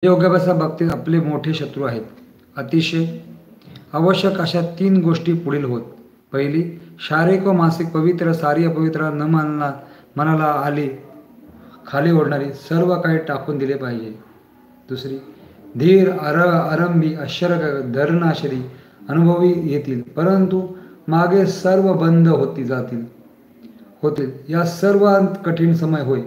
योगाभ्यासा बाबतीत आपले मोठे शत्रू आहेत. अतिशय आवश्यक अशा 3 गोष्टी पुढील होत. पहिली, शारीरिक व मानसिक पवित्र सारी अपवित्र न मनाला आली खाली ओढणारी सर्व काही टाकून दिले पाहिजे. दुसरी, धीर आरंभी आश्चर्य धरणाशरी अनुभवी येतील, परंतु मागे सर्व बंद होतील. या सर्वात कठीण समय होय,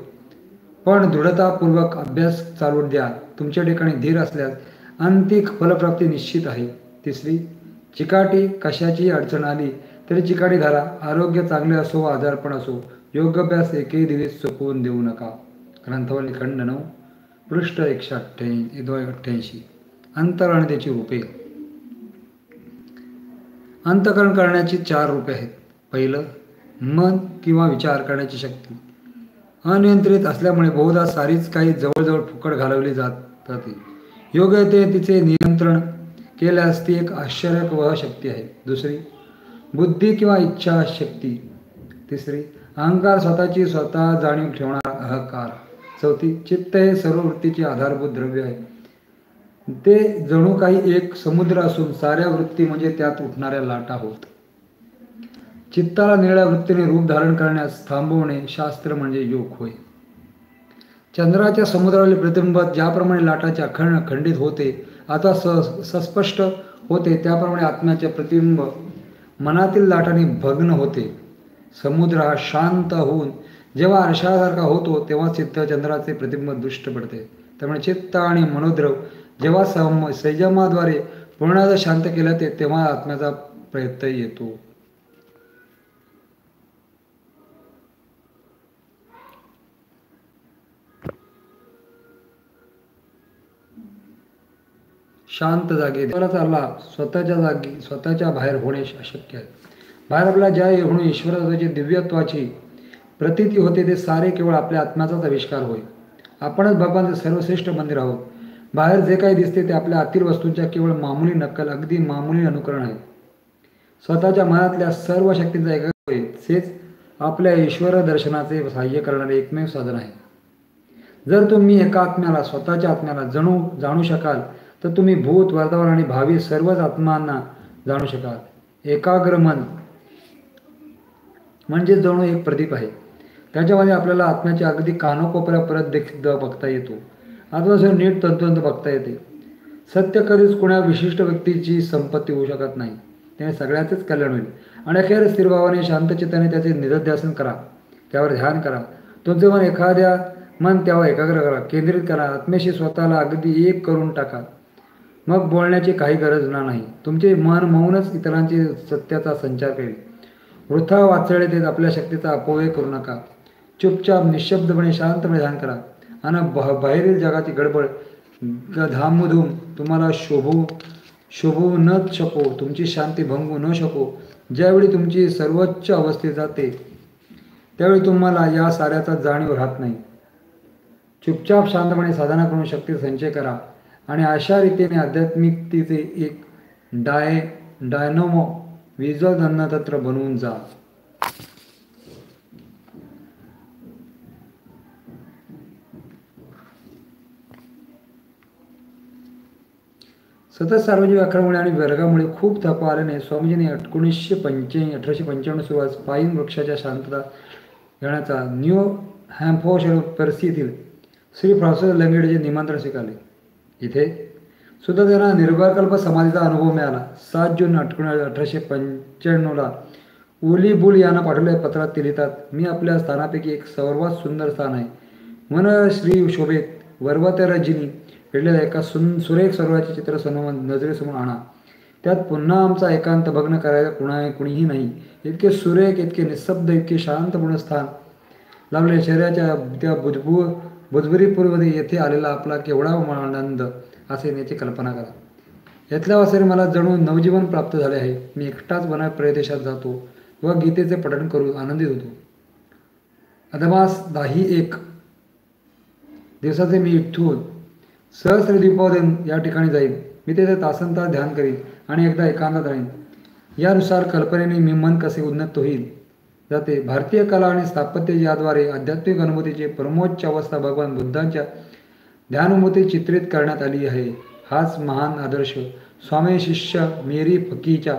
पण दृढतापूर्वक अभ्यास चालू द्या. तुमच्या ठिकाणी धीर असल्यास अंतिक फलप्राप्ती निश्चित आहे. तिसरी, चिकाटी कशाची अडचण आली तरी चिकाटी धरा. आरोग्य चांगले असो, आजारपण असो, योगाभ्यास एकही दिवस चुकवून देऊ नका. ग्रंथावली खंड 9 पृष्ठ 188. अंतकरण आणि त्याची रूपे. अंतकरण करण्याची 4 रूपे आहेत. पहिलं, मन किंवा विचार करण्याची शक्ती अनियंत्रित असल्यामुळे बहुधा सारीच काही जवळजवळ फुकट घालवली जाते. योग्य ते तिचे नियंत्रण केल्यास ती एक आश्चर्यवह शक्ती आहे. दुसरी, बुद्धी किंवा इच्छा शक्ती. तिसरी, अहंकार स्वतः जाणीव ठेवणारा अहंकार. चौथी, चित्त हे सर्व वृत्तीचे आधारभूत द्रव्य आहे. ते जणू काही एक समुद्र असून साऱ्या वृत्ती म्हणजे त्यात उठणाऱ्या लाटा होत. चित्ताला निळ्या वृत्तीने रूप धारण करण्यास थांबवणे शास्त्र म्हणजे योग होय. चंद्राच्या समुद्रावरील प्रतिबिंब ज्याप्रमाणे लाटाच्या खंडित होते अथवा सस्पष्ट होते, त्याप्रमाणे आत्म्याचे प्रतिबिंब मनातील लाटांनी भग्न होते. समुद्र हा शांत होऊन जेव्हा आरशासारखा होतो तेव्हा चित्त चंद्राचे प्रतिबिंब दृष्ट पडते. त्यामुळे चित्त आणि मनोद्रव जेव्हा संयमाद्वारे पूर्णतः शांत केले जाते तेव्हा आत्म्याचा प्रत्यय येतो. शांत जागे ईश्वराचा लाभ स्वतःच्या बाहेर होणे अशक्य आहे. बाहेर आपल्याला ज्या म्हणून ईश्वराची दिव्यत्वाची प्रतीती होते ते सारे केवळ आपल्या आत्म्याचाच आविष्कार होय. आपणच भगवानचे सर्वश्रेष्ठ मंदिर आहोत. बाहेर जे काही दिसते ते आपल्या आतील वस्तूंच्या केवळ मामूली नक्कल, अगदी मामूली अनुकरण आहे. स्वतःच्या मनातल्या सर्व शक्तींचा एक होय, तेच आपल्या ईश्वर दर्शनाचे सहाय्य करणारे एकमेव साधन आहे. जर तुम्ही एका आत्म्याला, स्वतःच्या आत्म्याला जाणू शकाल तर तुम्ही भूत, वर्तमान आणि भावी सर्वच आत्मांना जाणू शकाल. एकाग्र मन म्हणजे जणू एक प्रदीप आहे. त्याच्यामध्ये आपल्याला आत्म्याच्या अगदी कानोकोपऱ्यापर्यंत देखील बघता येतो. आत्म्यासह नीट तंतोतंत बघता येते. सत्य कधीच कुणा विशिष्ट व्यक्तीची संपत्ती होऊ शकत नाही. त्याने सगळ्याचेच कल्याण होईल. आणि अखेर स्थिरभावाने शांतचित्ताने त्याचे निधध्यासन करा, त्यावर ध्यान करा. तुमचे मन त्यावर एकाग्र करा, केंद्रित करा. आत्म्याशी स्वतःला अगदी एक करून टाका. मग बोलण्याची काही गरज नाही. तुमचे मन मौनच इतरांची सत्याचा संचार करेल. वृथा वाचळे देत आपल्या शक्तीचा अपव्यय करू नका. चुपचाप निशब्दपणे शांतपणे ध्यान करा. आणि बाहेरील जगाची गडबड धामधूम तुम्हाला शोभू न शको, तुमची शांती भंगू न शको. ज्यावेळी तुमची सर्वोच्च अवस्थेत जाते त्यावेळी तुम्हाला या साऱ्याचा जाणीव राहत नाही. चुपचाप शांतपणे साधना करून शक्तीचा संचय करा आणि अशा रीतीने आध्यात्मिकतेचे एक डायनोमो विज्युअल अन्नतंत्र बनवून जा. सतत सार्वजनिक व्याकरणामुळे आणि वर्गामुळे खूप थकवा आल्याने स्वामीजींनी 1895 सुरुवात पाईन वृक्षाच्या शांतता घेण्याचा न्यू हॅम्पशायर येथील श्री फ्रान्सिस लंगेडचे निमंत्रण स्वीकारले. इथे सुद्धा त्यांना निर्विकल्प समाधीचा अनुभव मिळाला. 7 जून 1895 उली बुल यांना पाठवलेल्या पत्रात ते लिहितात, मी आपल्या स्थानापैकी एक सर्वात सुंदर स्थान आहे. मन श्री शोभेत वर्वतरजिनी भेटलेल्या एका सुरेख सरोवराचे चित्र नजरेसमोर आणा. त्यात पुन्हा आमचा एकांत भग्न करायला कुणीही नाही. इतके सुरेख, इतके निःशब्द, इतके शांतपूर्ण स्थान लाभले. शरीराच्या त्या बुधबरीपूर्वी येथे आलेला आपला केवढा आनंद असेल याची कल्पना करा. यातल्या वासाने मला जणू नवजीवन प्राप्त झाले आहे. मी एकटाच वनात प्रदेशात जातो व गीतेचे पठण करून आनंदित होतो. अदमास 10-1 दिवसाचे मी इथून सहस्रद्वीपावरून या ठिकाणी जाईन. मी तेथे तासनतास ध्यान करीन आणि एकदा एकांतात राहीन. यानुसार कल्पनेने मी मन कसे उन्नत होईल जाते. भारतीय कला आणि स्थापत्य याद्वारे आध्यात्मिक अनुभूतीची परमोच्च अवस्था भगवान बुद्धांच्या ध्यानमूर्ती चित्रित करण्यात आली आहे. हाच महान आदर्श स्वामी शिष्य मेरी फकीच्या